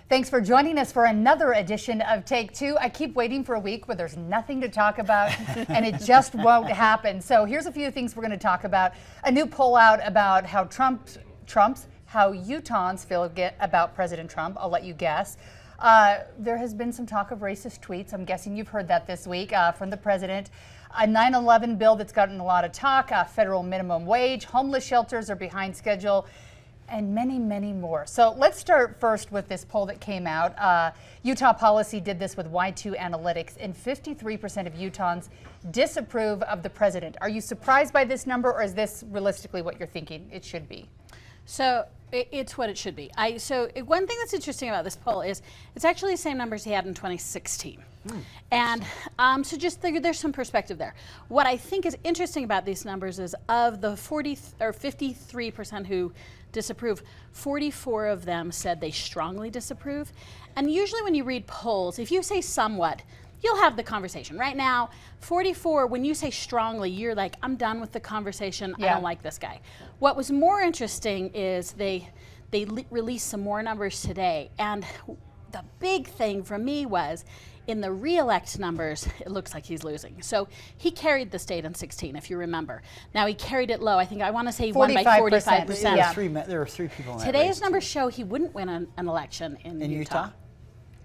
Thanks for joining us for another edition of Take Two. I keep waiting for a week where there's nothing to talk about and it just won't happen. So here's a few things we're going to talk about. A new poll out about how how Utahns feel about President Trump. I'll let you guess. There has been some talk of racist tweets. I'm guessing you've heard that this week from the president. A 9/11 bill that's gotten a lot of talk, federal minimum wage, homeless shelters are behind schedule, and many, many more. So let's start first with this poll that came out. Utah Policy did this with Y2 Analytics, and 53% of Utahns disapprove of the president. Are you surprised by this number, or is this realistically what you're thinking it should be? So it's what it should be. One thing that's interesting about this poll is it's actually the same numbers he had in 2016. And so just there's some perspective there. What I think is interesting about these numbers is of the 53% who disapprove, 44 of them said they strongly disapprove. And usually when you read polls, if you say somewhat, you'll have the conversation. Right now, 44, when you say strongly, you're like, I'm done with the conversation. I don't like this guy. What was more interesting is they released some more numbers today. And the big thing for me was in the re-elect numbers, it looks like he's losing. So he carried the state in 16, if you remember. Now he carried it low. I want to say he won by 45%. Yeah. There were three people in that Today's race, numbers show he wouldn't win an election in Utah.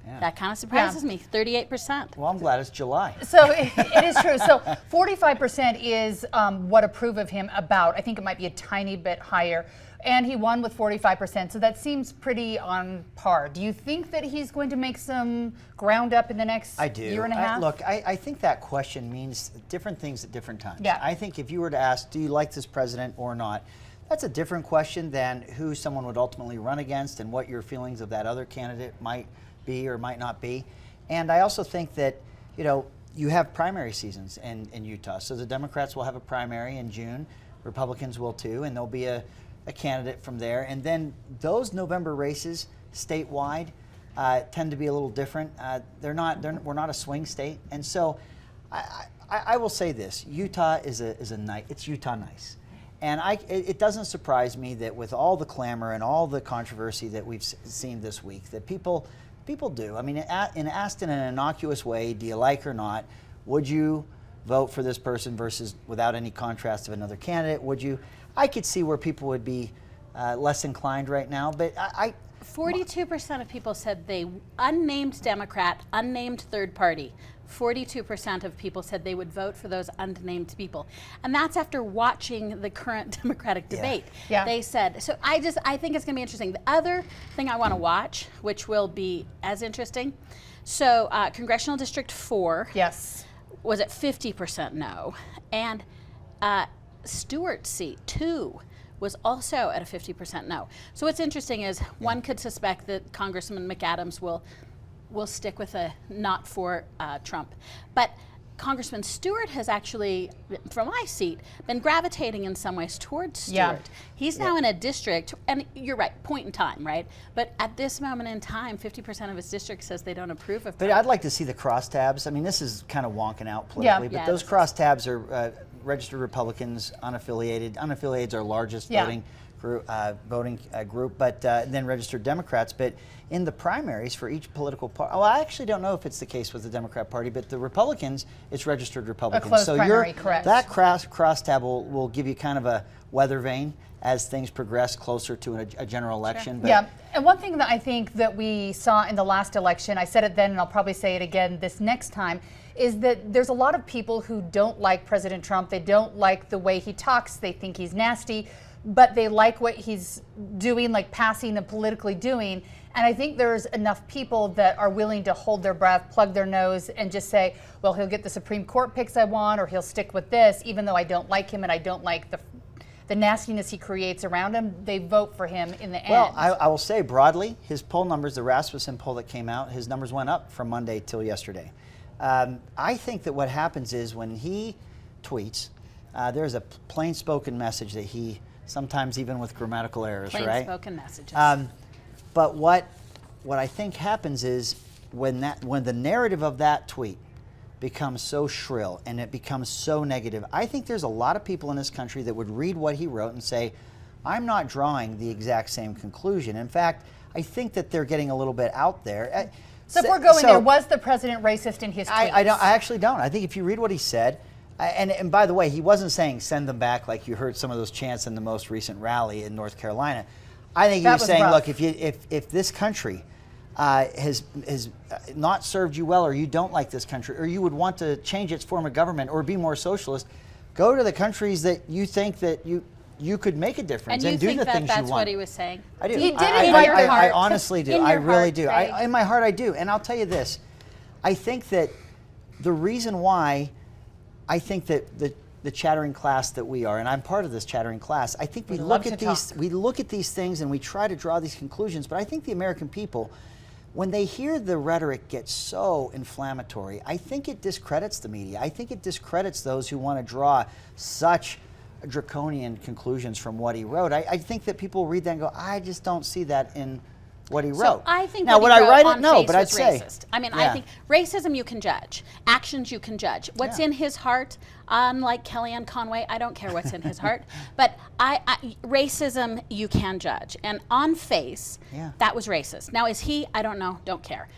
Yeah. That kind of surprises me, 38%. Well, I'm glad it's July. So it is true. So 45% is what approve of him about. I think it might be a tiny bit higher. And he won with 45%, so that seems pretty on par. Do you think that he's going to make some ground up in the next year and a half? Look, I think that question means different things at different times. Yeah. I think if you were to ask, do you like this president or not, that's a different question than who someone would ultimately run against and what your feelings of that other candidate might be or might not be. And I also think that, you have primary seasons in Utah. So the Democrats will have a primary in June, Republicans will too, and there'll be a candidate from there. And then those November races statewide tend to be a little different. We're not a swing state. And so I will say this, Utah it's Utah nice. And it doesn't surprise me that with all the clamor and all the controversy that we've seen this week, that people do. I mean, asked in an innocuous way, do you like or not, would you vote for this person versus without any contrast of another candidate? Would you? I could see where people would be less inclined right now, but 42% of people said unnamed Democrat, unnamed third party. 42% of people said they would vote for those unnamed people. And that's after watching the current Democratic debate. Yeah. They said, so I think it's gonna be interesting. The other thing I wanna watch, which will be as interesting, so Congressional District 4 was at 50% no. And Stewart's seat 2 was also at a 50% no. So what's interesting is one could suspect that Congressman McAdams will stick with a not for Trump. But Congressman Stewart has actually, from my seat, been gravitating in some ways towards Stewart. Yeah. He's now in a district, and you're right, point in time, right? But at this moment in time, 50% of his district says they don't approve of Trump. But I'd like to see the crosstabs. I mean, this is kind of wonking out politically, but those crosstabs are registered Republicans, unaffiliated. Unaffiliated are our largest voting group, but then registered Democrats. But in the primaries for each political party, I actually don't know if it's the case with the Democrat Party, but the Republicans, it's registered Republicans. A closed primary, correct. That crosstab will give you kind of a weather vane as things progress closer to a general election. Sure. But and one thing that I think that we saw in the last election, I said it then and I'll probably say it again this next time, is that there's a lot of people who don't like President Trump. They don't like the way he talks. They think he's nasty, but they like what he's doing, like passing and politically doing. And I think there's enough people that are willing to hold their breath, plug their nose, and just say, well, he'll get the Supreme Court picks I want, or he'll stick with this, even though I don't like him and I don't like the nastiness he creates around him. They vote for him in the end. Well, I will say broadly, his poll numbers, the Rasmussen poll that came out, his numbers went up from Monday till yesterday. I think that what happens is when he tweets, there's a plain-spoken message that he, sometimes even with grammatical errors, right? Plain-spoken messages. But what I think happens is when the narrative of that tweet becomes so shrill and it becomes so negative, I think there's a lot of people in this country that would read what he wrote and say, I'm not drawing the exact same conclusion. In fact, I think that they're getting a little bit out there. So if we're going there, was the president racist in his tweets? I actually don't. I think if you read what he said, and by the way, he wasn't saying send them back like you heard some of those chants in the most recent rally in North Carolina. I think he was saying, rough. look, if this country has not served you well, or you don't like this country, or you would want to change its form of government or be more socialist, go to the countries that you think that you could make a difference and do the things you want. That's what he was saying? I do. He did it in your heart. I honestly do. In I your really heart, do. Greg. In my heart, I do. And I'll tell you this. I think that the reason why I think that the chattering class that we are, and I'm part of this chattering class, I think we look at these things and we try to draw these conclusions, but I think the American people, when they hear the rhetoric get so inflammatory, I think it discredits the media. I think it discredits those who want to draw such draconian conclusions from what he wrote. I think that people read that and go, I just don't see that in what he wrote. So I think now, what would he I write wrote it? No, on but face I'd was say racist. I mean, yeah. I think racism you can judge, actions you can judge. What's in his heart, like Kellyanne Conway, I don't care what's in his heart, but racism you can judge. And on face, that was racist. Now, is he? I don't know, don't care.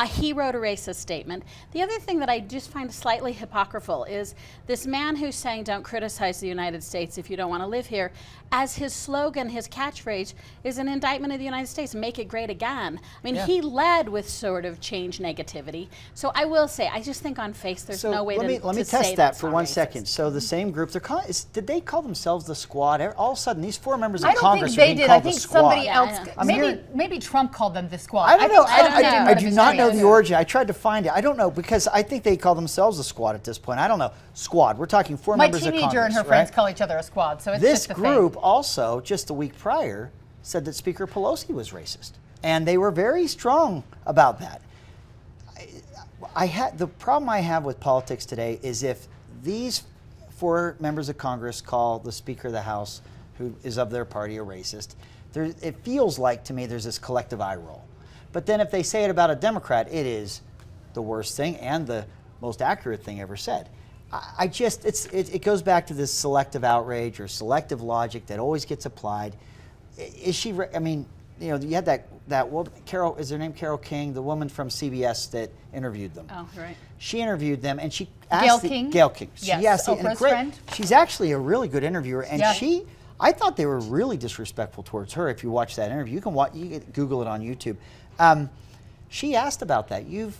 He wrote a racist statement. The other thing that I just find slightly hypocritical is this man who's saying, don't criticize the United States if you don't want to live here, as his slogan, his catchphrase, is an indictment of the United States, make it great again. I mean, he led with sort of change negativity. So I will say, I just think on face, there's no way to say let me test that for 1 racist. second. So the same group, did they call themselves the Squad? All of a sudden, these 4 members of I don't Congress think are being they did. called I think the Squad. somebody else. Yeah. Maybe Trump called them the Squad. I don't know. I do not know the the origin. I tried to find it. I don't know, because I think they call themselves the Squad at this point. I don't know. Squad. We're talking 4 My members of Congress. teenager and her friends call each other a Squad, so it's this just a group thing. also, just a week prior, said that Speaker Pelosi was racist, and they were very strong about that. The problem I have with politics today is if these 4 members of Congress call the Speaker of the House, who is of their party, a racist, it feels like to me there's this collective eye roll. But then if they say it about a Democrat, it is the worst thing and the most accurate thing ever said. It goes back to this selective outrage or selective logic that always gets applied. Is she? I mean, you had that woman, Carol. Is her name Carol King, the woman from CBS that interviewed them? Oh, right. She interviewed them, and she asked Gayle King. Yes, Oprah's friend. She's actually a really good interviewer, and I thought they were really disrespectful towards her. If you watch that interview, you can Google it on YouTube. She asked about that. You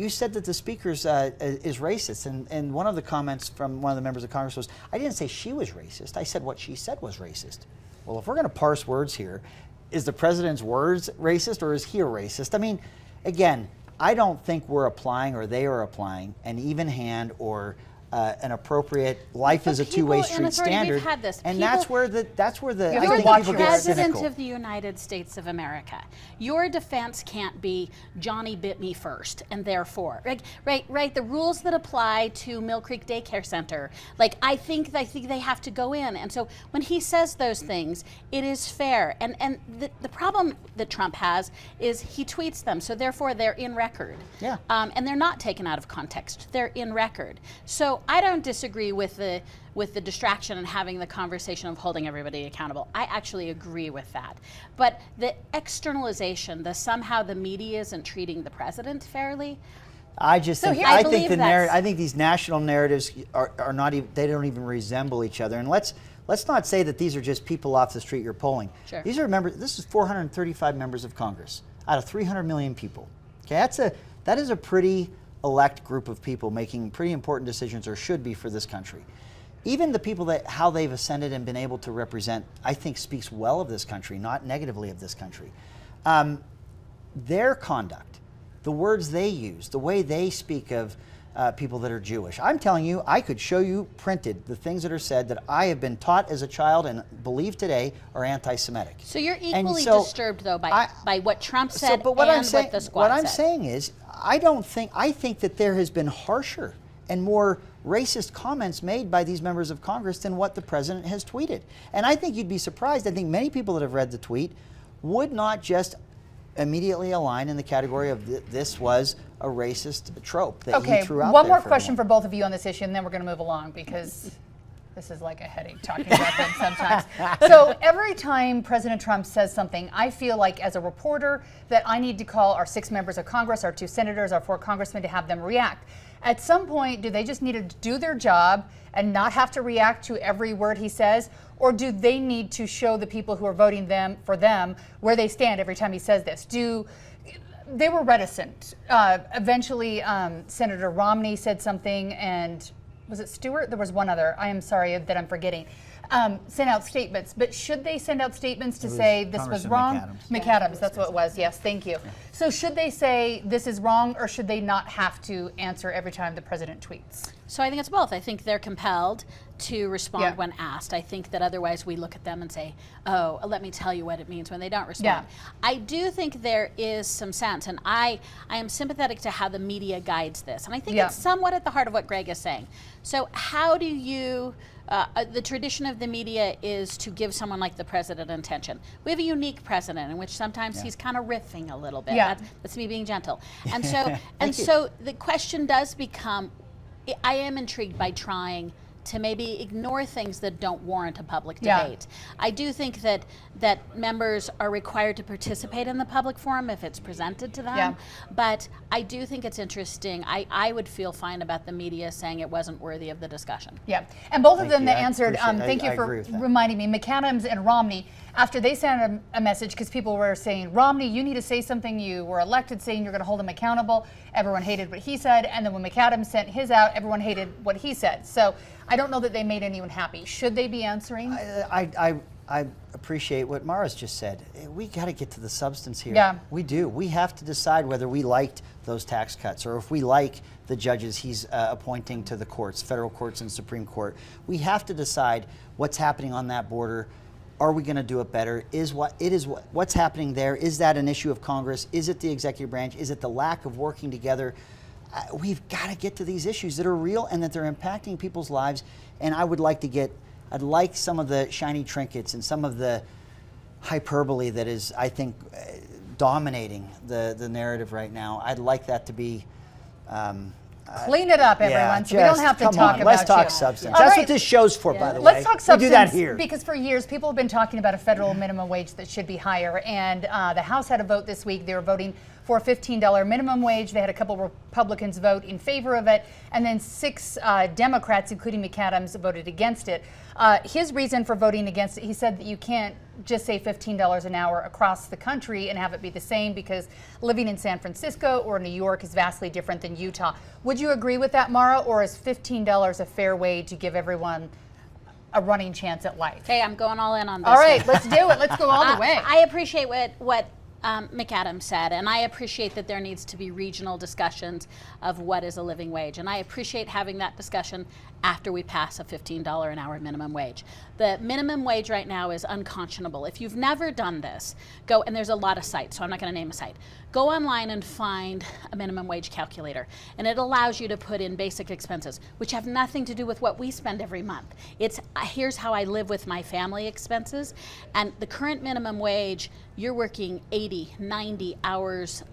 said that the speaker is racist, and one of the comments from one of the members of Congress was, I didn't say she was racist. I said what she said was racist. Well, if we're going to parse words here, is the president's words racist, or is he a racist? I mean, again, I don't think we're applying, or they are applying, an even hand or an appropriate life is a two-way street standard. We've had this. And that's where the I You're think the people get president cynical. of the United States of America. Your defense can't be Johnny bit me first, and therefore, right. The rules that apply to Mill Creek Daycare Center, I think they have to go in. And so when he says those things, it is fair. And the problem that Trump has is he tweets them, so therefore they're in record. Yeah. And they're not taken out of context. They're in record. So I don't disagree with the distraction and having the conversation of holding everybody accountable. I actually agree with that. But the externalization, somehow the media isn't treating the president fairly. I just think I think these national narratives are not even, they don't even resemble each other. And let's not say that these are just people off the street you're polling. Sure. These are this is 435 members of Congress out of 300 million people. Okay, that is a pretty elect group of people making pretty important decisions, or should be, for this country. Even the people how they've ascended and been able to represent, I think, speaks well of this country, not negatively of this country. Their conduct, the words they use, the way they speak of people that are Jewish. I'm telling you, I could show you printed the things that are said that I have been taught as a child and believe today are anti-Semitic. So you're equally disturbed, though, by what Trump said but what and what the Squad What said. I'm saying is, I think that there has been harsher and more racist comments made by these members of Congress than what the president has tweeted. And I think you'd be surprised. I think many people that have read the tweet would not just immediately align in the category of this was a racist trope that he threw out there. One more for question everyone. for both of you on this issue, and then we're going to move along, because This is like a headache talking about them sometimes. So every time President Trump says something, I feel like as a reporter that I need to call our 6 members of Congress, our 2 senators, our 4 congressmen to have them react. At some point, do they just need to do their job and not have to react to every word he says? Or do they need to show the people who are voting for them where they stand every time he says this? They were reticent. Eventually, Senator Romney said something, and was it Stewart? There was one other. I am sorry that I'm forgetting. Sent out statements, but should they send out statements to say this was wrong? McAdams, that's what it was. Yes, thank you. Yeah. So should they say this is wrong, or should they not have to answer every time the president tweets? So I think it's both. I think they're compelled to respond when asked. I think that otherwise we look at them and say, oh, let me tell you what it means when they don't respond. Yeah. I do think there is some sense, and I am sympathetic to how the media guides this. And I think it's somewhat at the heart of what Greg is saying. So how do you, the tradition of the media is to give someone like the president attention. We have a unique president in which sometimes he's kind of riffing a little bit. Yeah. That's me being gentle. And so the question does become, I am intrigued by trying to maybe ignore things that don't warrant a public debate. I do think that members are required to participate in the public forum if it's presented to them, but I do think it's interesting. I would feel fine about the media saying it wasn't worthy of the discussion. Yeah, and both of them that answered, thank you for reminding me, McAdams and Romney, after they sent a message, because people were saying, Romney, you need to say something, you were elected, saying you're going to hold him accountable. Everyone hated what he said, and then when McAdams sent his out, everyone hated what he said. So I don't know that they made anyone happy. Should they be answering? I appreciate what Maura's just said. We got to get to the substance here. Yeah. We do. We have to decide whether we liked those tax cuts or if we like the judges he's appointing to the courts, federal courts and Supreme Court. We have to decide what's happening on that border. Are we going to do it better? What's happening there? Is that an issue of Congress? Is it the executive branch? Is it the lack of working together? We've got to get to these issues that are real and that they're impacting people's lives. And I'd like some of the shiny trinkets and some of the hyperbole that is, I think, dominating the narrative right now. I'd like that to be clean it up, everyone, so we don't have to talk about Let's talk substance. That's what this show's for, by the way. Let's talk substance. We do that here. Because for years, people have been talking about a federal minimum wage that should be higher. And the House had a vote this week. They were voting for a $15 minimum wage. They had a couple Republicans vote in favor of it. And then 6 Democrats, including McAdams, voted against it. His reason for voting against it, he said that you can't just say $15 an hour across the country and have it be the same because living in San Francisco or New York is vastly different than Utah. Would you agree with that, Maura, or is $15 a fair way to give everyone a running chance at life? Hey, I'm going all in on this. All right, let's do it. Let's go all the way. I appreciate what McAdams said, and I appreciate that there needs to be regional discussions of what is a living wage, and I appreciate having that discussion after we pass a $15 an hour minimum wage. The minimum wage right now is unconscionable. If you've never done this, go, and there's a lot of sites, so I'm not going to name a site. Go online and find a minimum wage calculator, and it allows you to put in basic expenses, which have nothing to do with what we spend every month. It's here's how I live with my family expenses, and the current minimum wage, you're working 80, 90 hours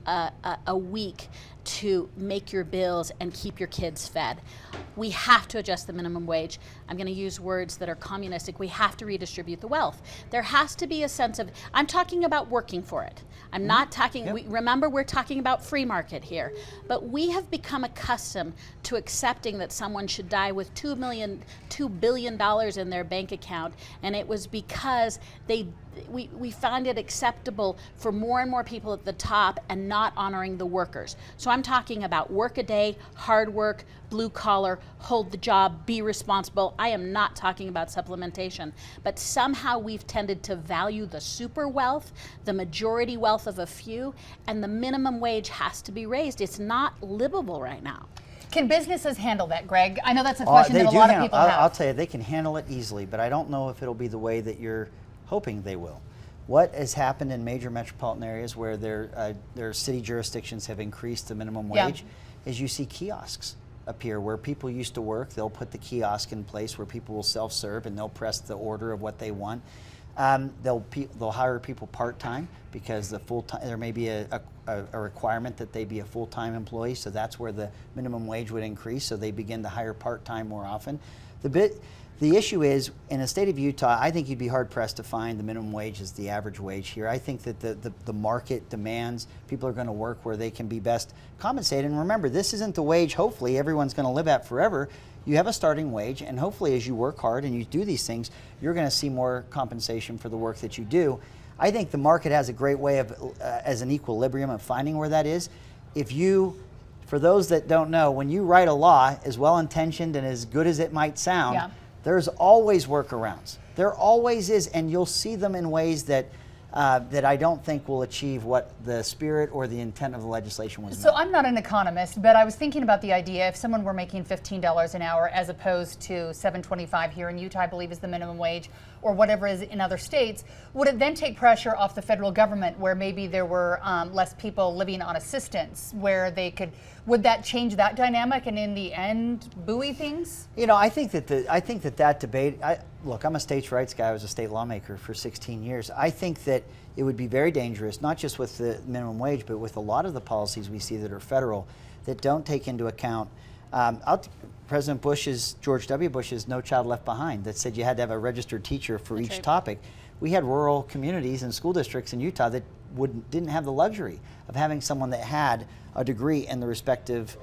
a week to make your bills and keep your kids fed. We have to adjust the minimum wage. I'm going to use words that are communistic. We have to redistribute the wealth. There has to be a sense of, I'm talking about working for it. I'm not talking, remember we're talking about free market here, but we have become accustomed to accepting that someone should die with $2 billion in their bank account, and it was because we find it acceptable for more and more people at the top and not honoring the workers. So I'm talking about work a day, hard work, blue collar, hold the job, be responsible. I am not talking about supplementation, but somehow we've tended to value the super wealth, the majority wealth of a few, and the minimum wage has to be raised. It's not livable right now. Can businesses handle that, Greg? I know that's a question that a lot of people have. I'll tell you, they can handle it easily, but I don't know if it'll be the way that you're hoping they will. What has happened in major metropolitan areas where their city jurisdictions have increased the minimum wage is you see kiosks appear where people used to work. They'll put the kiosk in place where people will self-serve and they'll press the order of what they want. They'll hire people part-time because there may be a requirement that they be a full-time employee, so that's where the minimum wage would increase, so they begin to hire part-time more often. The issue is, in the state of Utah, I think you'd be hard-pressed to find the minimum wage as the average wage here. I think that the market demands people are going to work where they can be best compensated. And remember, this isn't the wage, hopefully, everyone's going to live at forever. You have a starting wage, and hopefully as you work hard and you do these things, you're going to see more compensation for the work that you do. I think the market has a great way of, as an equilibrium of finding where that is. For those that don't know, when you write a law, as well-intentioned and as good as it might sound, there's always workarounds. There always is, and you'll see them in ways that I don't think will achieve what the spirit or the intent of the legislation was. So I'm not an economist, but I was thinking about the idea if someone were making $15 an hour as opposed to $7.25 here in Utah, I believe is the minimum wage, or whatever is in other states, would it then take pressure off the federal government where maybe there were less people living on assistance, where they could, would that change that dynamic and in the end buoy things? You know, I think that debate, look, I'm a states' rights guy. I was a state lawmaker for 16 years. I think that it would be very dangerous, not just with the minimum wage, but with a lot of the policies we see that are federal that don't take into account President George W. Bush's No Child Left Behind that said you had to have a registered teacher for each topic. We had rural communities and school districts in Utah that didn't have the luxury of having someone that had a degree in the respective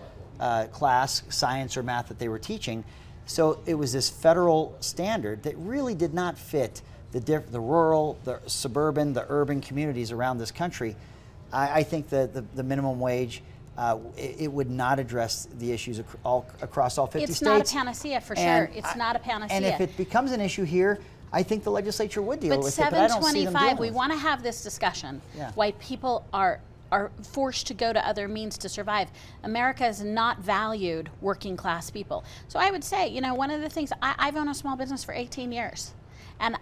class, science or math that they were teaching. So it was this federal standard that really did not fit the rural, the suburban, the urban communities around this country. I think that the minimum wage, it would not address the issues across all 50 states. It's not a panacea for sure. It's not a panacea. And if it becomes an issue here, I think the legislature would deal with it, but I don't see them doing it. we want to have this discussion. Why people are forced to go to other means to survive. America has not valued working class people. So I would say, you know, one of the things, I've owned a small business for 18 years. And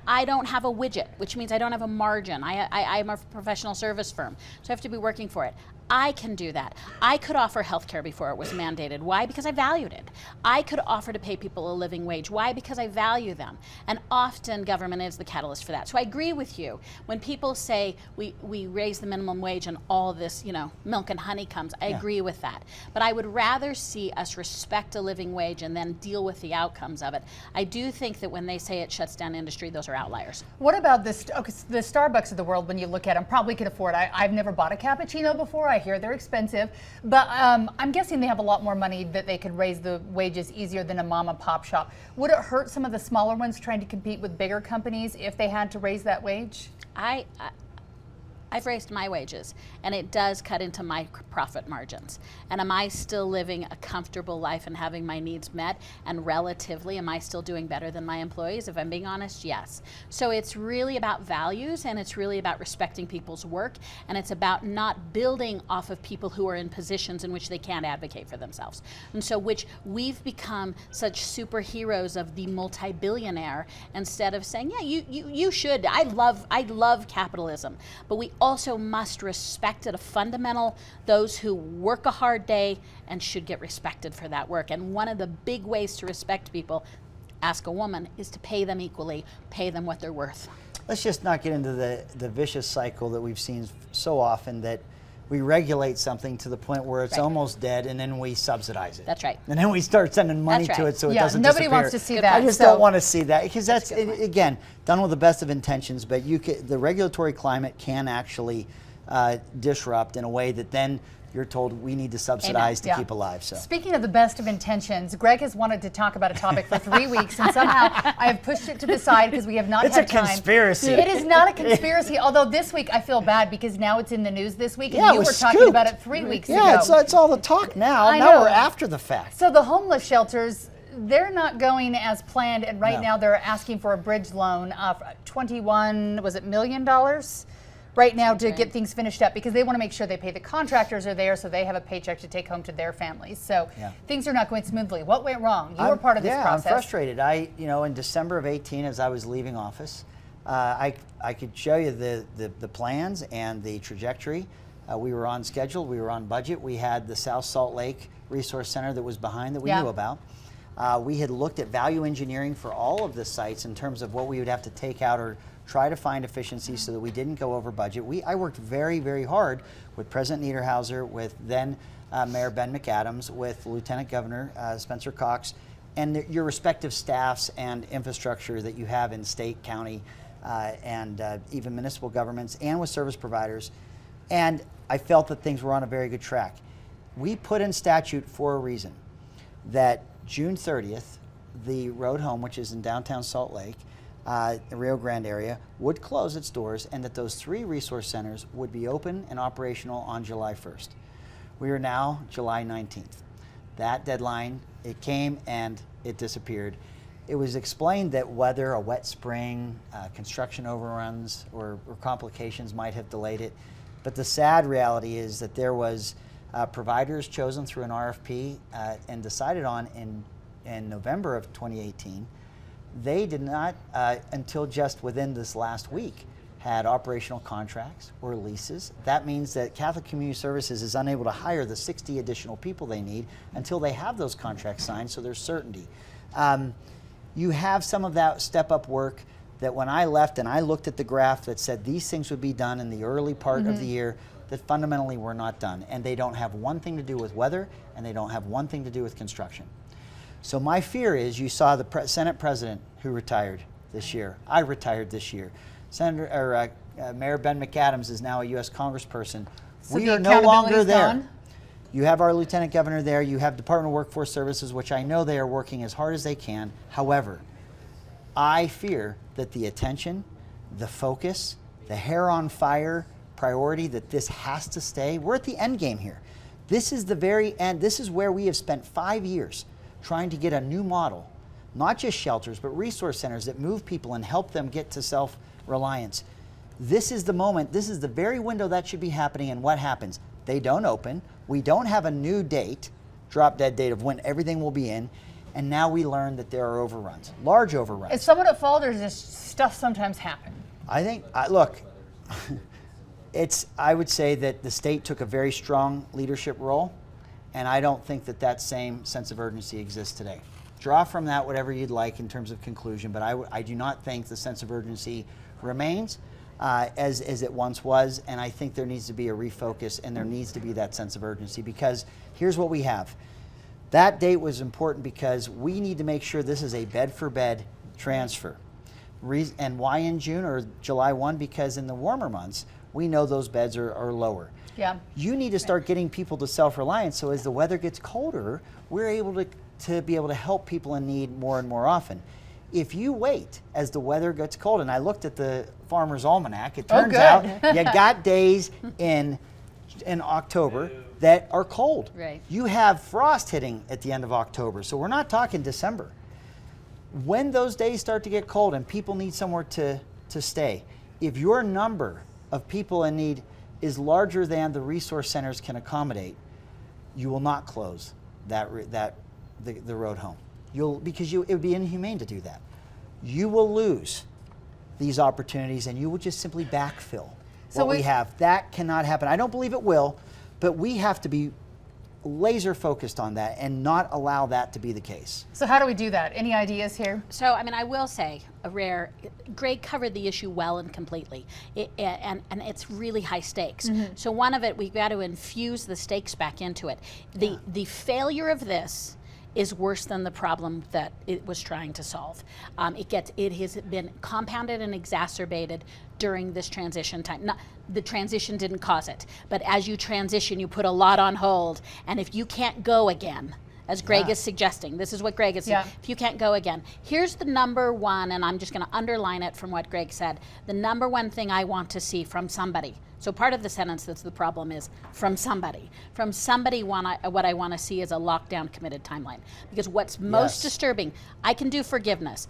I don't have a widget, which means I don't have a margin. I'm a professional service firm, so I have to be working for it. I can do that. I could offer health care before it was mandated. Why? Because I valued it. I could offer to pay people a living wage. Why? Because I value them. And often government is the catalyst for that. So I agree with you. When people say we raise the minimum wage and all this, you know, milk and honey comes, I agree with that. But I would rather see us respect a living wage and then deal with the outcomes of it. I do think that when they say it shuts down industry, those are outliers. What about this? Okay, the Starbucks of the world, when you look at them, probably could afford. I've never bought a cappuccino before. I hear they're expensive, but I'm guessing they have a lot more money that they could raise the wages easier than a mom and pop shop. Would it hurt some of the smaller ones trying to compete with bigger companies if they had to raise that wage? I've raised my wages, and it does cut into my profit margins. And am I still living a comfortable life and having my needs met? And relatively, am I still doing better than my employees? If I'm being honest, yes. So it's really about values, and it's really about respecting people's work, and it's about not building off of people who are in positions in which they can't advocate for themselves. And so which we've become such superheroes of the multi-billionaire instead of saying, yeah, you should. I love capitalism, but we also must respect at a fundamental those who work a hard day and should get respected for that work. And one of the big ways to respect people, ask a woman, is to pay them equally, pay them what they're worth. Let's just not get into the vicious cycle that we've seen so often, that we regulate something to the point where it's almost dead, and then we subsidize it. That's right. And then we start sending money to it so it doesn't nobody disappear. wants to see that. I just don't want to see that, because that's again, done with the best of intentions, but the regulatory climate can actually disrupt in a way that then you're told we need to subsidize to keep alive. So, speaking of the best of intentions, Greg has wanted to talk about a topic for 3 weeks, and somehow I have pushed it to the side because we have not had time. It's a conspiracy. It is not a conspiracy, although this week I feel bad because now it's in the news this week, and you were talking scooped. about it 3 weeks ago. Yeah, it's all the talk now. I Now know. we're after the fact. So the homeless shelters, they're not going as planned, and right now they're asking for a bridge loan of $21 million right now to get things finished up, because they want to make sure they pay the contractors are there so they have a paycheck to take home to their families. So things are not going smoothly. What went wrong? You were part of this process. I'm frustrated. In December of 18, as I was leaving office, I could show you the plans and the trajectory. We were on schedule. We were on budget. We had the South Salt Lake Resource Center that was behind that we knew about. We had looked at value engineering for all of the sites in terms of what we would have to take out or try to find efficiencies so that we didn't go over budget. I worked very, very hard with President Niederhauser, with then Mayor Ben McAdams, with Lieutenant Governor Spencer Cox, and your respective staffs and infrastructure that you have in state, county, and even municipal governments, and with service providers. And I felt that things were on a very good track. We put in statute for a reason that June 30th, the road home, which is in downtown Salt Lake, the Rio Grande area, would close its doors, and that those 3 resource centers would be open and operational on July 1st. We are now July 19th. That deadline, it came and it disappeared. It was explained that whether a wet spring, construction overruns, or complications might have delayed it. But the sad reality is that there was providers chosen through an RFP and decided on in November of 2018. They did not, until just within this last week, had operational contracts or leases. That means that Catholic Community Services is unable to hire the 60 additional people they need until they have those contracts signed, so there's certainty. You have some of that step-up work that when I left and I looked at the graph that said these things would be done in the early part of the year, that fundamentally were not done. And they don't have one thing to do with weather, and they don't have one thing to do with construction. So my fear is, you saw the Senate president who retired this year. I retired this year. Mayor Ben McAdams is now a U.S. congressperson. So we the are no longer accountability's there. gone? You have our lieutenant governor there. You have Department of Workforce Services, which I know they are working as hard as they can. However, I fear that the attention, the focus, the hair on fire priority that this has to stay. We're at the end game here. This is the very end. This is where we have spent 5 years trying to get a new model, not just shelters, but resource centers that move people and help them get to self-reliance. This is the moment, this is the very window that should be happening, and what happens? They don't open. We don't have a new date, drop dead date of when everything will be in, and now we learn that there are overruns, large overruns. Is someone at fault, or does this stuff sometimes happen? I think, look, I would say that the state took a very strong leadership role, and I don't think that that same sense of urgency exists today. Draw from that whatever you'd like in terms of conclusion, but I do not think the sense of urgency remains as it once was, and I think there needs to be a refocus, and there needs to be that sense of urgency, because here's what we have. That date was important because we need to make sure this is a bed-for-bed transfer. And why in June or July 1? Because in the warmer months, we know those beds are lower. Yeah. You need to start getting people to self-reliance, so as the weather gets colder, we're able to be able to help people in need more and more often. If you wait as the weather gets cold, and I looked at the Farmer's Almanac, it turns out you got days in October that are cold. Right. You have frost hitting at the end of October, so we're not talking December. When those days start to get cold and people need somewhere to stay, if your number of people in need is larger than the resource centers can accommodate, you will not close the road home. Because it would be inhumane to do that. You will lose these opportunities, and you will just simply backfill what we have. That cannot happen. I don't believe it will, but we have to be laser focused on that and not allow that to be the case. So how do we do that? Any ideas here? So, I mean, I will say, Greg covered the issue well and completely, and it's really high stakes. So one of it, we've got to infuse the stakes back into it. The failure of this is worse than the problem that it was trying to solve. It has been compounded and exacerbated during this transition time. The transition didn't cause it, but as you transition, you put a lot on hold, and if you can't go again, as Greg is suggesting, this is what Greg is saying, if you can't go again, here's the number one, and I'm just gonna underline it from what Greg said, the number one thing I want to see from somebody. So part of the sentence that's the problem is from somebody. From somebody, what I want to see is a lockdown committed timeline. Because what's most disturbing, I can do forgiveness.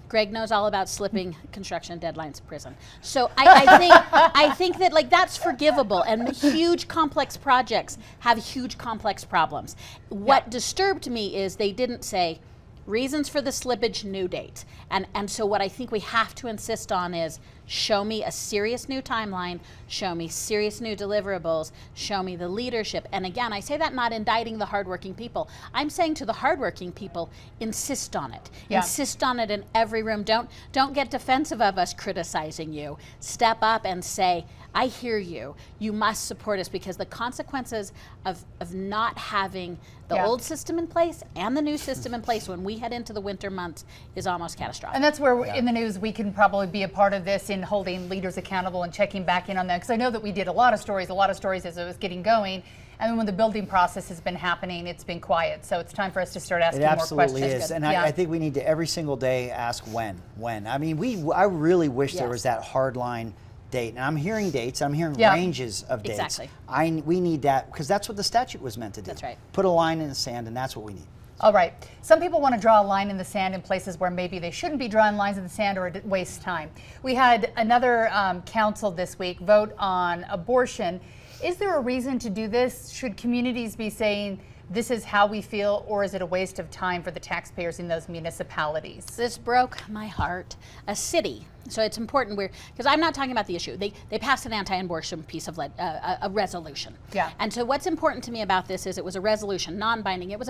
Greg knows all about slipping construction deadlines in prison. So I think that like that's forgivable, and huge complex projects have huge complex problems. What disturbed me is they didn't say reasons for the slippage, new date. And so what I think we have to insist on is Show me a serious new timeline, show me serious new deliverables, show me the leadership. And again, I say that not indicting the hardworking people. I'm saying to the hardworking people, insist on it. Yeah. Insist on it in every room. Don't get defensive of us criticizing you. Step up and say, I hear you. You must support us, because the consequences of not having the old system in place and the new system in place when we head into the winter months is almost catastrophic. And that's where in the news we can probably be a part of this in holding leaders accountable and checking back in on them. Because I know that we did a lot of stories as it was getting going. And then when the building process has been happening, it's been quiet. So it's time for us to start asking more questions. It absolutely is. And I think we need to every single day ask when. I mean, I really wish there was that hard line date. And I'm hearing dates, I'm hearing ranges of dates. Exactly. We need that, because that's what the statute was meant to do. That's right. Put a line in the sand, and that's what we need. All right. Some people want to draw a line in the sand in places where maybe they shouldn't be drawing lines in the sand or it wastes time. We had another council this week vote on abortion. Is there a reason to do this? Should communities be saying, this is how we feel, or is it a waste of time for the taxpayers in those municipalities? This broke my heart. A city, so it's important, because I'm not talking about the issue. They passed an anti-abortion piece of a resolution. Yeah. And so what's important to me about this is it was a resolution, non-binding. It was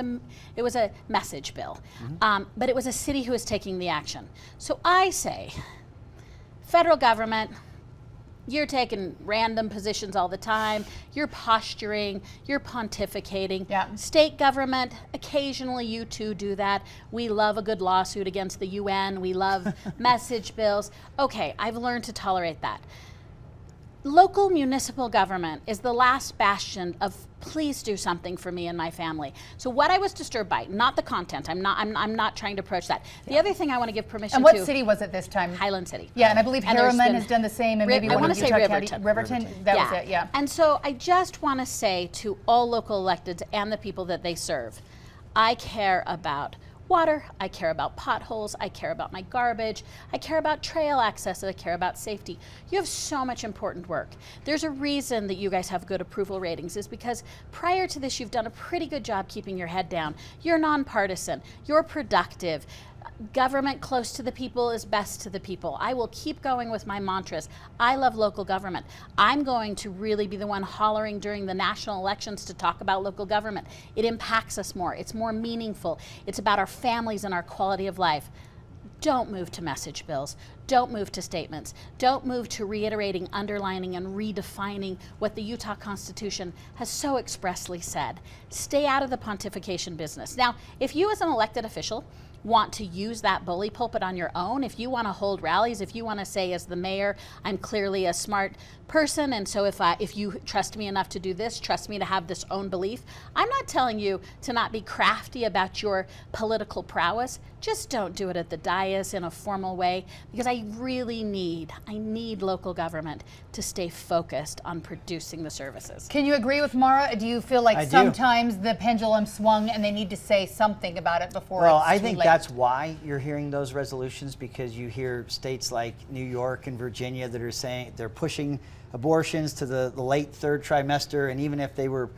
a message bill, but it was a city who was taking the action. So I say, federal government, you're taking random positions all the time. You're posturing. You're pontificating. Yeah. State government, occasionally you too do that. We love a good lawsuit against the UN. We love message bills. Okay, I've learned to tolerate that. Local municipal government is the last bastion of please do something for me and my family. So what I was disturbed by, not the content. I'm not trying to approach that. The other thing I want to give permission to. And what city was it this time? Highland City. Yeah, and I believe Harriman has done the same, and maybe I one want of to say Utah Riverton. County. Riverton. That was it. Yeah. And so I just want to say to all local electeds and the people that they serve, I care about water, I care about potholes, I care about my garbage, I care about trail access, I care about safety. You have so much important work. There's a reason that you guys have good approval ratings, is because prior to this you've done a pretty good job keeping your head down. You're nonpartisan, you're productive. Government close to the people is best to the people. I will keep going with my mantras. I love local government. I'm going to really be the one hollering during the national elections to talk about local government. It impacts us more. It's more meaningful. It's about our families and our quality of life. Don't move to message bills. Don't move to statements. Don't move to reiterating, underlining, and redefining what the Utah Constitution has so expressly said. Stay out of the pontification business. Now, if you as an elected official want to use that bully pulpit on your own, if you want to hold rallies, if you want to say, as the mayor, I'm clearly a smart person, and so if you trust me enough to do this, trust me to have this own belief. I'm not telling you to not be crafty about your political prowess. Just don't do it at the dais in a formal way, because I really need local government to stay focused on producing the services. Can you agree with Maura? Do you feel like sometimes the pendulum swung and they need to say something about it before it's too late? I think that's why you're hearing those resolutions, because you hear states like New York and Virginia that are saying they're pushing abortions to the late third trimester, and even if they were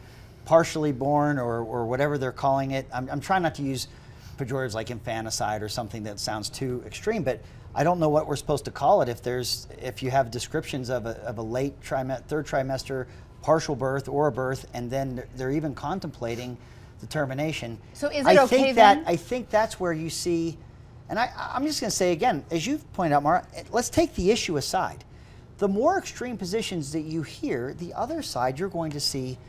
partially born or whatever they're calling it. I'm trying not to use pejoratives like infanticide or something that sounds too extreme, but I don't know what we're supposed to call it if you have descriptions of a late third trimester partial birth or a birth, and then they're even contemplating the termination. So is it okay then? I think that's where you see, and I'm just going to say again, as you've pointed out, Maura, let's take the issue aside. The more extreme positions that you hear, the other side you're going to see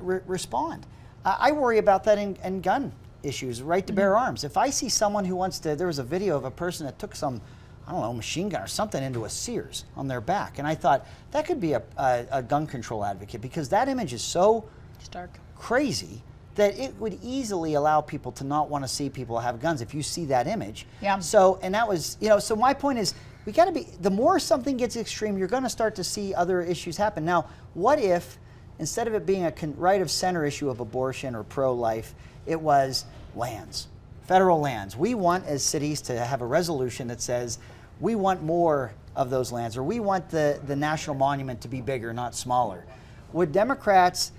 respond. I worry about that in gun issues, right to bear arms. If I see someone who wants to, there was a video of a person that took some, I don't know, machine gun or something into a Sears on their back, and I thought that could be a gun control advocate, because that image is so Stark. Crazy that it would easily allow people to not want to see people have guns if you see that image. Yeah. So, and that was, so my point is, we got to be, the more something gets extreme, you're going to start to see other issues happen. Now, what if, instead of it being a right of center issue of abortion or pro-life, it was lands, federal lands? We want, as cities, to have a resolution that says we want more of those lands, or we want the national monument to be bigger, not smaller. Would Democrats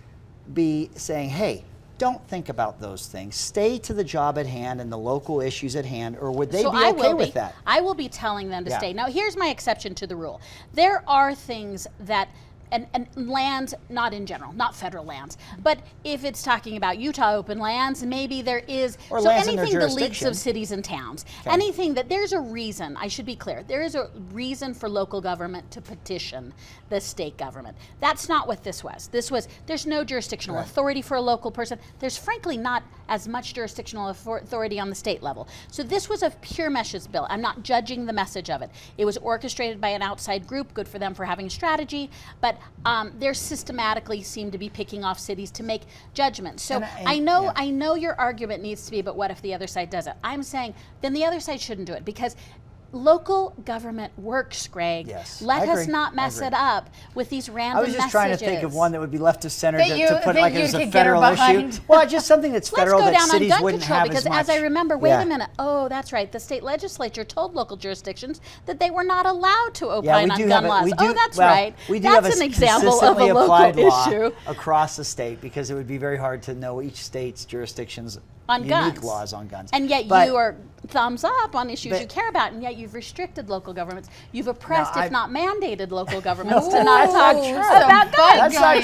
be saying, hey, don't think about those things. Stay to the job at hand and the local issues at hand, or would they So be I okay will with be. that? I will be telling them to Yeah. stay. Now, here's my exception to the rule. There are things that, and lands, not in general, not federal lands, but if it's talking about Utah open lands, maybe there is, Or so lands in their anything the leaks jurisdiction. of cities and towns, Okay. anything that, there's a reason, I should be clear, there is a reason for local government to petition the state government. That's not what this was. This was, there's no jurisdictional Right. authority for a local person. There's frankly not as much jurisdictional authority on the state level. So this was a pure meshes bill. I'm not judging the message of it. It was orchestrated by an outside group, good for them for having a strategy, but they're systematically seem to be picking off cities to make judgments. So And I yeah. know your argument needs to be, but what if the other side does it? I'm saying then the other side shouldn't do it, because local government works, Greg. Yes, Let I us agree. not I mess agree. it up with these random I was just trying to think of one that would be left of center That to you- put that like you as a could get her federal issue. behind. Well, just something that's Let's federal go that down on cities gun wouldn't control, have because as much. as I remember, wait Yeah. a minute. Oh, that's right. The state legislature told local jurisdictions that they were not allowed to opine Yeah, we on do gun have laws. we do, Oh, that's well, right. We do That's have an a example of a consistently applied local law issue across the state, because it would be very hard to know each state's jurisdiction's on unique guns. laws on guns. And yet But- you are thumbs up on issues but- you care about, and yet you've restricted local governments. You've oppressed, No, if I've- not mandated, local governments Ooh, to not talk some about fun guns. That's not going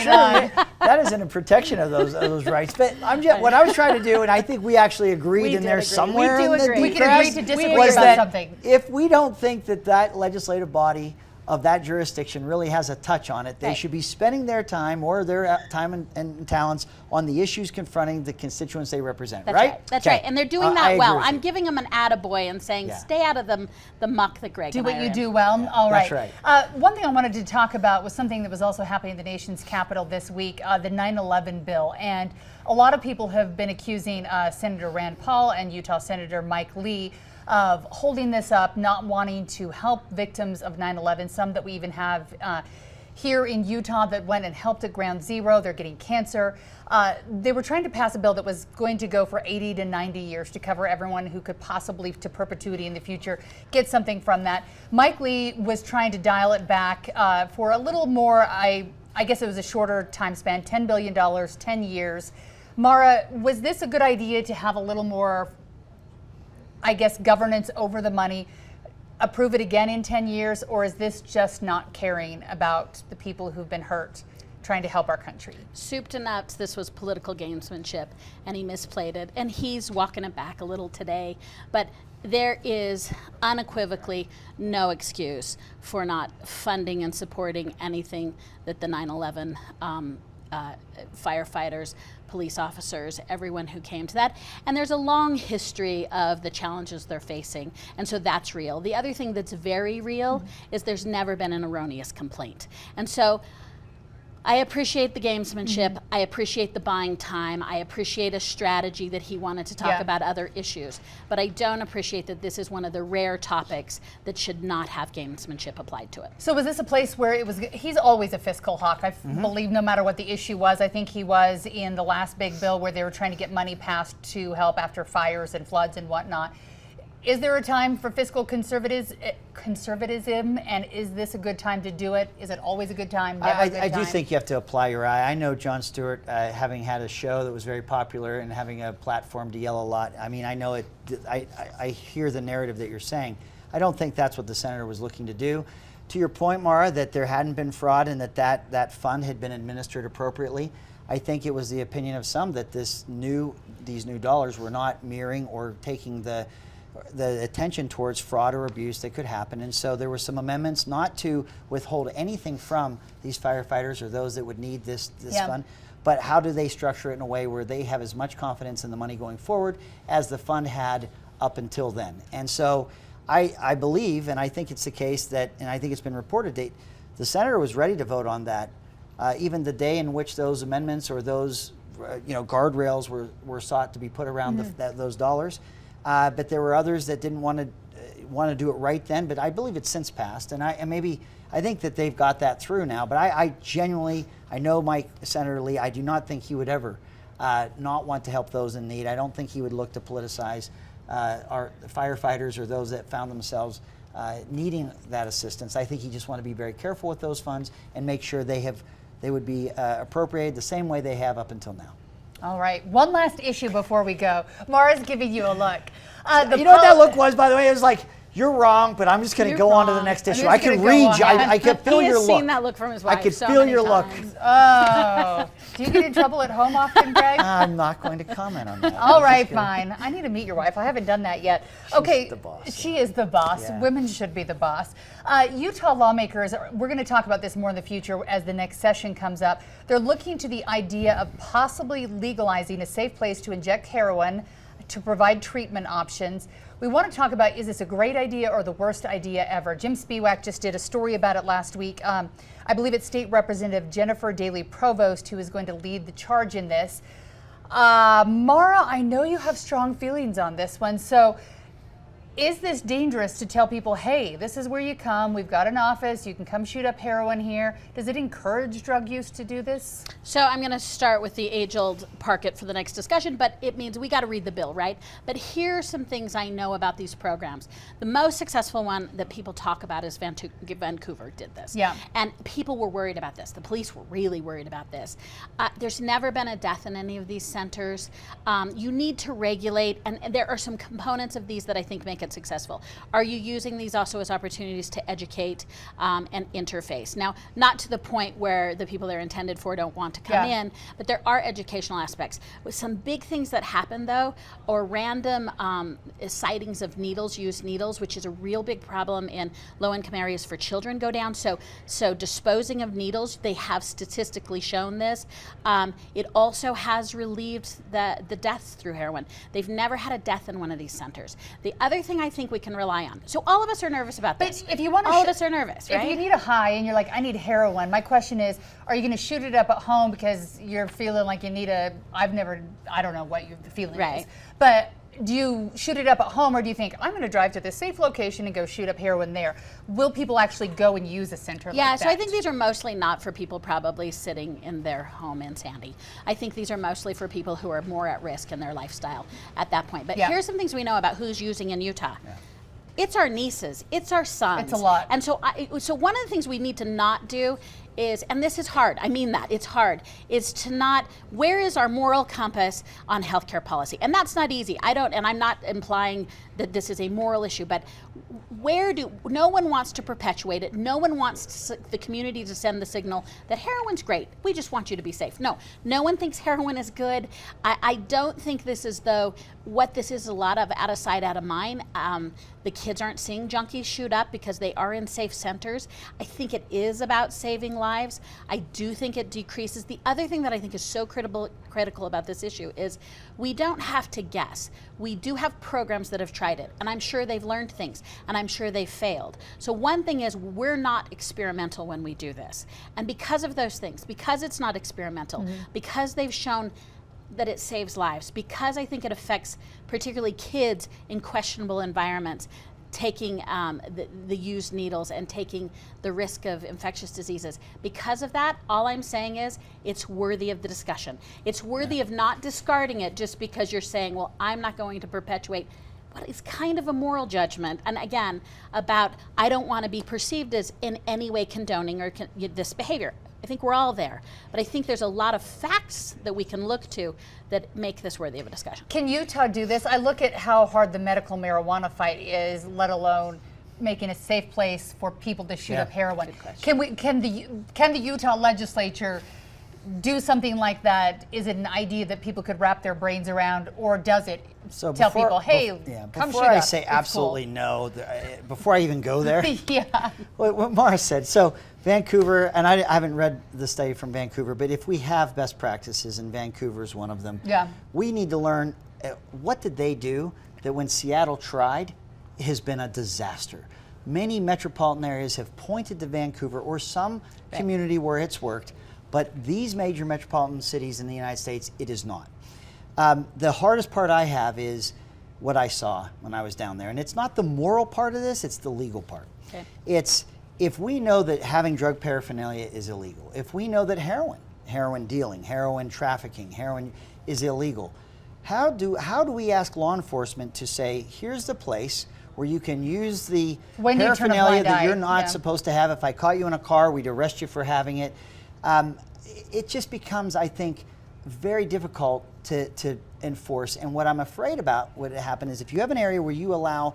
true. on. That isn't a protection of those rights. But I'm just, what I was trying to do, and I think we actually agreed We in did there agree. somewhere We do in the agree. We deep can agree press to disagree was about that something. if we don't think that that legislative body of that jurisdiction really has a touch on it, they Right. should be spending their time or their time and talents on the issues confronting the constituents they represent. That's right? That's Okay. right. And they're doing I that agree well. with I'm you. giving them an attaboy and saying, Yeah. stay out of the muck that Greg Do and what I are you in. do well. All right. That's right. One thing I wanted to talk about was something that was also happening in the nation's capital this week, the 9/11 bill. And a lot of people have been accusing Senator Rand Paul and Utah Senator Mike Lee of holding this up, not wanting to help victims of 9/11. Some that we even have here in Utah that went and helped at Ground Zero. They're getting cancer. They were trying to pass a bill that was going to go for 80 to 90 years to cover everyone who could possibly, to perpetuity in the future, get something from that. Mike Lee was trying to dial it back for a little more, I guess it was a shorter time span, $10 billion, 10 years. Maura, was this a good idea to have a little more, I guess, governance over the money, approve it again in 10 years, or is this just not caring about the people who've been hurt, trying to help our country? Soup to nuts, this was political gamesmanship, and he misplayed it, and he's walking it back a little today. But there is unequivocally no excuse for not funding and supporting anything that the 9/11 firefighters, police officers, everyone who came to that. And there's a long history of the challenges they're facing. And so that's real. The other thing that's very real is there's never been an erroneous complaint. And so I appreciate the gamesmanship. I appreciate the buying time. I appreciate a strategy that he wanted to talk Yeah. about other issues. But I don't appreciate that this is one of the rare topics that should not have gamesmanship applied to it. So was this a place where it was, he's always a fiscal hawk, I believe, no matter what the issue was. I think he was in the last big bill where they were trying to get money passed to help after fires and floods and whatnot. Is there a time for fiscal conservatism, and is this a good time to do it? Is it always a good time? Never a good I do time? think you have to apply your eye. I know Jon Stewart, having had a show that was very popular and having a platform to yell a lot. I mean, I know it. I hear the narrative that you're saying. I don't think that's what the senator was looking to do. To your point, Maura, that there hadn't been fraud and that fund had been administered appropriately. I think it was the opinion of some that these new dollars were not mirroring or taking the attention towards fraud or abuse that could happen. And so there were some amendments not to withhold anything from these firefighters or those that would need this Yeah. fund, but how do they structure it in a way where they have as much confidence in the money going forward as the fund had up until then. And so I believe, and I think it's the case that, and I think it's been reported, that the senator was ready to vote on that, even the day in which those amendments or those guardrails were sought to be put around those dollars. But there were others that didn't want to do it right then. But I believe it's since passed, and I think that they've got that through now. But I genuinely, I know Senator Lee. I do not think he would ever not want to help those in need. I don't think he would look to politicize our firefighters or those that found themselves needing that assistance. I think he just want to be very careful with those funds and make sure they would be appropriated the same way they have up until now. All right, one last issue before we go. Maura's giving you a look. You know what that look was, by the way? It was like, you're wrong, but I'm just going to go on to the next issue. I could read you. I could feel your look. He has seen that look from his wife. I could so feel many your look. times. Oh, do you get in trouble at home often, Greg? I'm not going to comment on that. All right, fine. I need to meet your wife. I haven't done that yet. Okay, the boss. she is the boss. Yeah. Women should be the boss. Utah lawmakers, we're going to talk about this more in the future as the next session comes up. They're looking to the idea of possibly legalizing a safe place to inject heroin to provide treatment options. We want to talk about, is this a great idea or the worst idea ever? Jim Spiewak just did a story about it last week. I believe it's State Representative Jennifer Daley Provost who is going to lead the charge in this. Maura, I know you have strong feelings on this one. So is this dangerous to tell people, hey, this is where you come, we've got an office, you can come shoot up heroin here? Does it encourage drug use to do this? So I'm going to start with the age-old park it for the next discussion, but it means we got to read the bill, right? But here are some things I know about these programs. The most successful one that people talk about is Vancouver did this. Yeah. And people were worried about this. The police were really worried about this. There's never been a death in any of these centers. You need to regulate, and there are some components of these that I think make it successful. Are you using these also as opportunities to educate and interface? Now, not to the point where the people they're intended for don't want to come in, but there are educational aspects. With some big things that happen though, or random sightings of needles, used needles, which is a real big problem in low-income areas for children, go down. So disposing of needles, they have statistically shown this. It also has relieved the deaths through heroin. They've never had a death in one of these centers. The other thing I think we can rely on. So all of us are nervous about this. But if you want to, all of us are nervous, right? If you need a high and you're like, I need heroin, my question is, are you going to shoot it up at home because you're feeling like you need a? I don't know what the feeling is, but do you shoot it up at home, or do you think I'm going to drive to this safe location and go shoot up heroin there? Will people actually go and use a center like that? Yeah, so I think these are mostly not for people probably sitting in their home in Sandy. I think these are mostly for people who are more at risk in their lifestyle at that point. But here's some things we know about who's using in Utah. Yeah. It's our nieces, it's our sons. It's a lot. And so one of the things we need to not do is, and this is hard, I mean that, it's hard, is to not, where is our moral compass on healthcare policy? And that's not easy. And I'm not implying that this is a moral issue, but no one wants to perpetuate it. No one wants the community to send the signal that heroin's great. We just want you to be safe. No one thinks heroin is good. I don't think this is, though, what this is a lot of out of sight, out of mind. The kids aren't seeing junkies shoot up because they are in safe centers. I think it is about saving lives. I do think it decreases. The other thing that I think is so critical about this issue is we don't have to guess. We do have programs that have tried it, and I'm sure they've learned things, and I'm sure they've failed. So one thing is, we're not experimental when we do this. And because of those things, because it's not experimental, because they've shown that it saves lives, because I think it affects particularly kids in questionable environments, taking the used needles and taking the risk of infectious diseases. Because of that, all I'm saying is it's worthy of the discussion. It's worthy of not discarding it just because you're saying, well, I'm not going to perpetuate. But it's kind of a moral judgment, and again, about I don't want to be perceived as in any way condoning or this behavior. I think we're all there, but I think there's a lot of facts that we can look to that make this worthy of a discussion. Can Utah do this? I look at how hard the medical marijuana fight is, let alone making a safe place for people to shoot up heroin. Can the Utah legislature do something like that? Is it an idea that people could wrap their brains around, or does it tell people, hey, come shoot before I up, say it's absolutely cool. no, before I even go there, Yeah. what Maura said. So Vancouver, and I haven't read the study from Vancouver, but if we have best practices, and Vancouver is one of them, we need to learn what did they do that when Seattle tried has been a disaster. Many metropolitan areas have pointed to Vancouver or some community where it's worked, but these major metropolitan cities in the United States, it is not. The hardest part I have is what I saw when I was down there. And it's not the moral part of this, it's the legal part. Okay. It's, if we know that having drug paraphernalia is illegal, if we know that heroin dealing, heroin trafficking, heroin is illegal, how do we ask law enforcement to say, here's the place where you can use the paraphernalia that you're not supposed to have. If I caught you in a car, we'd arrest you for having it. It just becomes, I think, very difficult to enforce. And what I'm afraid about would happen is if you have an area where you allow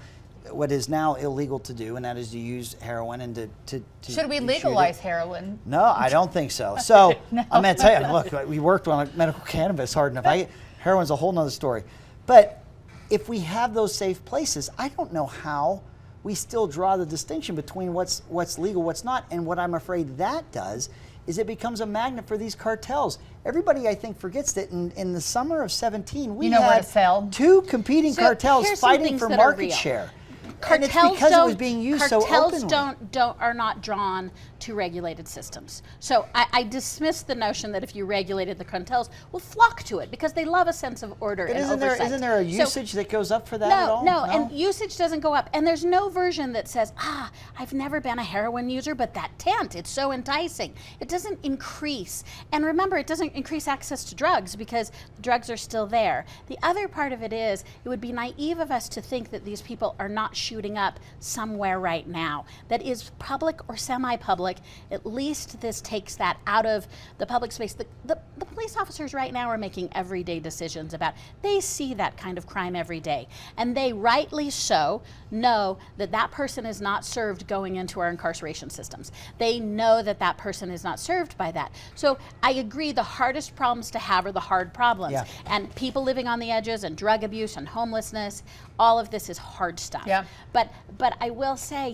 what is now illegal to do, and that is to use heroin and to Should we shoot legalize it. heroin? No, I don't think so. So I'm going to tell you, look, we worked on medical cannabis hard enough. Heroin's a whole nother story. But if we have those safe places, I don't know how we still draw the distinction between what's legal, what's not. And what I'm afraid that does is it becomes a magnet for these cartels. Everybody, I think, forgets that in the summer of 17, we You know where had to sell. 2 competing So cartels here's some fighting things for that are market real. share. And Cartels it's because don't, it was being used so cartels openly. are not drawn to regulated systems. So I dismiss the notion that if you regulated the cartels, will flock to it because they love a sense of order But and oversight. isn't there a So- usage that goes up for that at all? No, and usage doesn't go up. And there's no version that says, I've never been a heroin user, but that tent, it's so enticing. It doesn't increase. And remember, it doesn't increase access to drugs because drugs are still there. The other part of it is, it would be naive of us to think that these people are not shooting up somewhere right now that is public or semi-public. At least this takes that out of the public space. The police officers right now are making everyday decisions about, they see that kind of crime every day. And they rightly so know that that person is not served going into our incarceration systems. They know that that person is not served by that. So I agree, the hardest problems to have are the hard problems. Yeah. And people living on the edges and drug abuse and homelessness, all of this is hard stuff. Yeah. But I will say,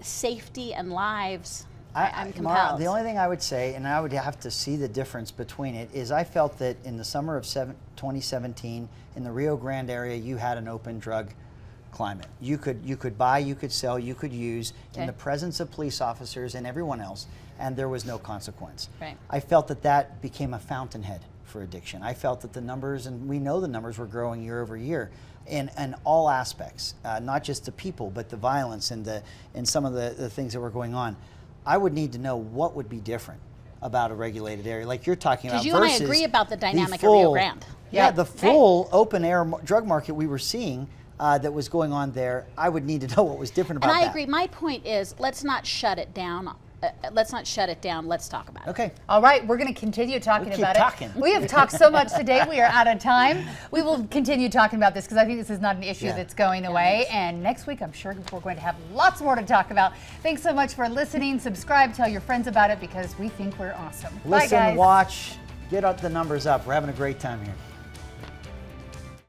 safety and lives, I'm Maura, compelled. the only thing I would say, and I would have to see the difference between it, is I felt that in the summer of 2017, in the Rio Grande area, you had an open drug climate. You could buy, you could sell, you could use in the presence of police officers and everyone else, and there was no consequence. Right. I felt that became a fountainhead for addiction. I felt that the numbers, and we know the numbers were growing year over year, in all aspects, not just the people, but the violence and some of the things that were going on. I would need to know what would be different about a regulated area, like you're talking about. Because you and I versus agree about the dynamic full, of Rio Grande. Yeah, the full open air drug market we were seeing that was going on there. I would need to know what was different about And that. I agree. My point is, let's not shut it down. Let's talk about it. Okay. All right, we're going to continue talking We'll keep about talking. it. We have talked so much today, we are out of time. We will continue talking about this because I think this is not an issue that's going away. And next week, I'm sure we're going to have lots more to talk about. Thanks so much for listening. Subscribe, tell your friends about it because we think we're awesome. Bye, Listen, guys. watch, get up the numbers up. We're having a great time here.